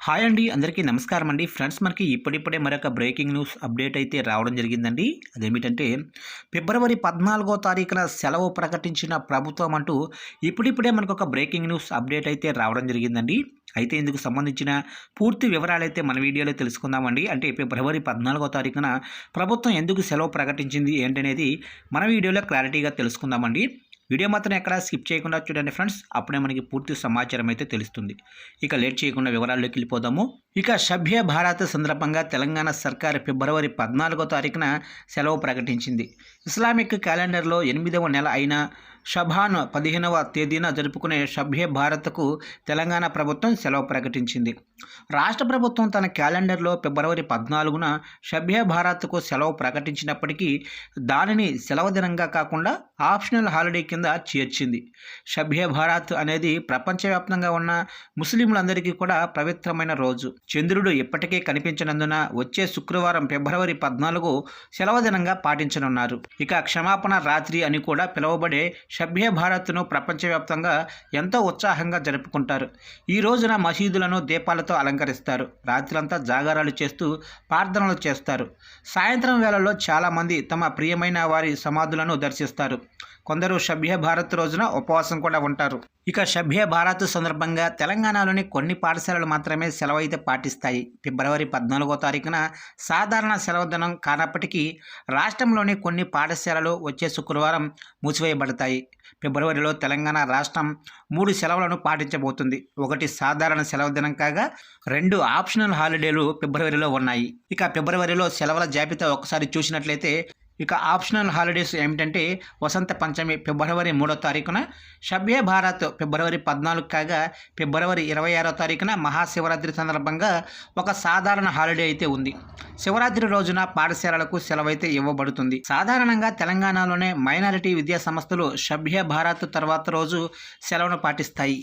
Hi అండి, అందరికీ నమస్కారం అండి. ఫ్రెండ్స్, మనకి ఇప్పుడిప్పుడే మరొక బ్రేకింగ్ న్యూస్ అప్డేట్ అయితే రావడం జరిగిందండి. అదేమిటంటే ఫిబ్రవరి 14వ తారీఖున సెలవు ప్రకటించిన ప్రభుత్వం అంటూ ఇప్పుడిప్పుడే మనకు ఒక బ్రేకింగ్ న్యూస్ అప్డేట్ అయితే రావడం జరిగిందండి. అయితే ఇందుకు సంబంధించిన పూర్తి వివరాలైతే మన వీడియోలో తెలుసుకుందామండి. అంటే ఫిబ్రవరి 14వ తారీఖున ప్రభుత్వం ఎందుకు సెలవు ప్రకటించింది ఏంటనేది మన వీడియోలో క్లారిటీగా తెలుసుకుందామండి. వీడియో మాత్రం ఎక్కడ స్కిప్ చేయకుండా చూడండి ఫ్రెండ్స్, అప్పుడే మనకి పూర్తి సమాచారం అయితే తెలుస్తుంది. ఇక లేట్ చేయకుండా వివరాల్లోకి వెళ్ళిపోదాము. ఇక సభ్య భారత్ సందర్భంగా తెలంగాణ సర్కార్ ఫిబ్రవరి 14వ తారీఖున సెలవు ప్రకటించింది. ఇస్లామిక్ క్యాలెండర్లో 8వ నెల అయిన షబాన్ 15వ తేదీన జరుపుకునే సభ్య భారత్కు తెలంగాణ ప్రభుత్వం సెలవు ప్రకటించింది. రాష్ట్ర ప్రభుత్వం తన క్యాలెండర్లో ఫిబ్రవరి 14న సభ్య భారత్కు సెలవు ప్రకటించినప్పటికీ దానిని సెలవు దినంగా కాకుండా ఆప్షనల్ హాలిడే కింద చేర్చింది. సభ్య భారత్ అనేది ప్రపంచవ్యాప్తంగా ఉన్న ముస్లింలందరికీ కూడా పవిత్రమైన రోజు. చంద్రుడు ఇప్పటికే కనిపించనందున వచ్చే శుక్రవారం ఫిబ్రవరి 14 సెలవు దినంగా పాటించనున్నారు. ఇక క్షమాపణ రాత్రి అని కూడా పిలువబడే సభ్య భారత్ను ప్రపంచవ్యాప్తంగా ఎంతో ఉత్సాహంగా జరుపుకుంటారు. ఈ రోజున మసీదులను దీపాలతో అలంకరిస్తారు. రాత్రంతా జాగారాలు చేస్తూ ప్రార్థనలు చేస్తారు. సాయంత్రం వేళల్లో చాలామంది తమ ప్రియమైన వారి సమాధులను దర్శిస్తారు. కొందరు సభ్య భారత్ రోజున ఉపవాసం కూడా ఉంటారు. ఇక సభ్య భారత్ సందర్భంగా తెలంగాణలోని కొన్ని పాఠశాలలు మాత్రమే సెలవు అయితే పాటిస్తాయి. ఫిబ్రవరి 14వ తారీఖున సాధారణ సెలవు దినం కానప్పటికీ రాష్ట్రంలోని కొన్ని పాఠశాలలు వచ్చే శుక్రవారం మూసివేయబడతాయి. ఫిబ్రవరిలో తెలంగాణ రాష్ట్రం 3 సెలవులను పాటించబోతుంది. ఒకటి సాధారణ సెలవు దినం కాగా 2 ఆప్షనల్ హాలిడేలు ఫిబ్రవరిలో ఉన్నాయి. ఇక ఫిబ్రవరిలో సెలవుల జాబితా ఒకసారి చూసినట్లయితే ఇక ఆప్షనల్ హాలిడేస్ ఏమిటంటే వసంత పంచమి ఫిబ్రవరి 3వ తారీఖున, సభ్య భారత్ ఫిబ్రవరి 14 కాగా ఫిబ్రవరి 26వ తారీఖున మహాశివరాత్రి సందర్భంగా ఒక సాధారణ హాలిడే అయితే ఉంది. శివరాత్రి రోజున పాఠశాలలకు సెలవు అయితే ఇవ్వబడుతుంది. సాధారణంగా తెలంగాణలోనే మైనారిటీ విద్యా సంస్థలు సభ్య భారత్ తర్వాత రోజు సెలవును పాటిస్తాయి.